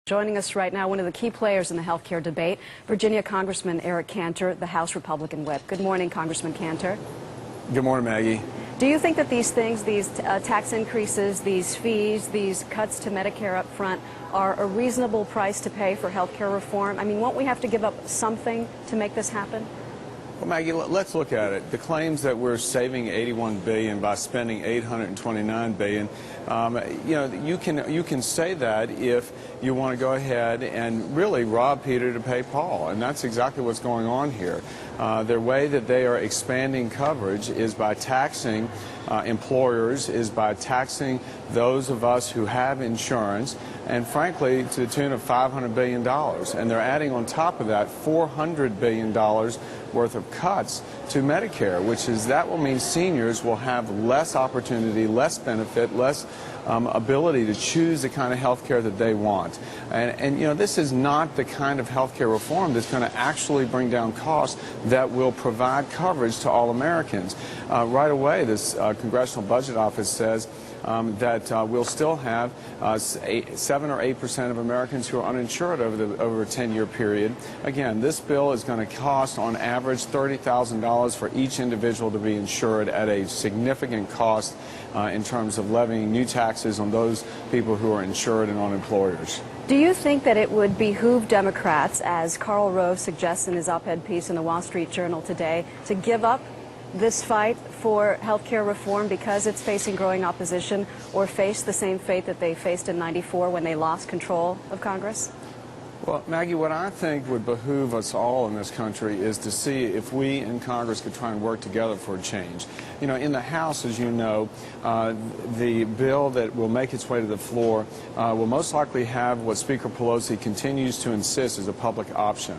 Joining us right now, one of the key players in the health care debate, Virginia Congressman Eric Cantor, the House Republican whip. Good morning, Congressman Cantor. Good morning, Maggie. Do you think that these things, these tax increases, these fees, these cuts to Medicare up front are a reasonable price to pay for health care reform? I mean, won't we have to give up something to make this happen? Well, Maggie, let's look at it. The claims that we're saving $81 billion by spending $829 billion, you can say that if you want to go ahead and really rob Peter to pay Paul, and that's exactly what's going on here. The way that they are expanding coverage is by taxing employers, is by taxing those of us who have insurance, and frankly, to the tune of $500 billion. And they're adding on top of that $400 billion worth of cuts to Medicare, that will mean seniors will have less opportunity, less benefit, less ability to choose the kind of health care that they want. And this is not the kind of health care reform that's going to actually bring down costs that will provide coverage to all Americans. Right away, this Congressional Budget Office says that we'll still have 7 or 8% of Americans who are uninsured over a 10-year period. Again, this bill is going to cost on average $30,000 for each individual to be insured, at a significant cost in terms of levying new taxes on those people who are insured and on employers. Do you think that it would behoove Democrats, as Karl Rove suggests in his op-ed piece in the Wall Street Journal today, to give up this fight for health care reform because it's facing growing opposition, or face the same fate that they faced in '94 when they lost control of Congress? Well, Maggie, what I think would behoove us all in this country is to see if we in Congress could try and work together for a change. In the House, as you know, the bill that will make its way to the floor will most likely have what Speaker Pelosi continues to insist is a public option.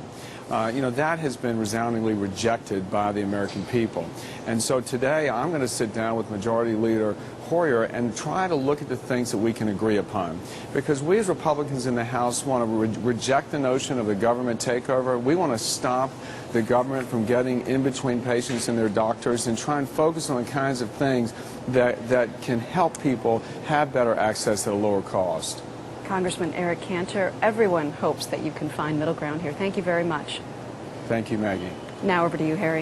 That has been resoundingly rejected by the American people. And so today I'm going to sit down with Majority Leader Hoyer and try to look at the things that we can agree upon. Because we as Republicans in the House want to reject the notion of a government takeover. We want to stop the government from getting in between patients and their doctors, and try and focus on the kinds of things that can help people have better access at a lower cost. Congressman Eric Cantor, everyone hopes that you can find middle ground here. Thank you very much. Thank you, Maggie. Now over to you, Harry.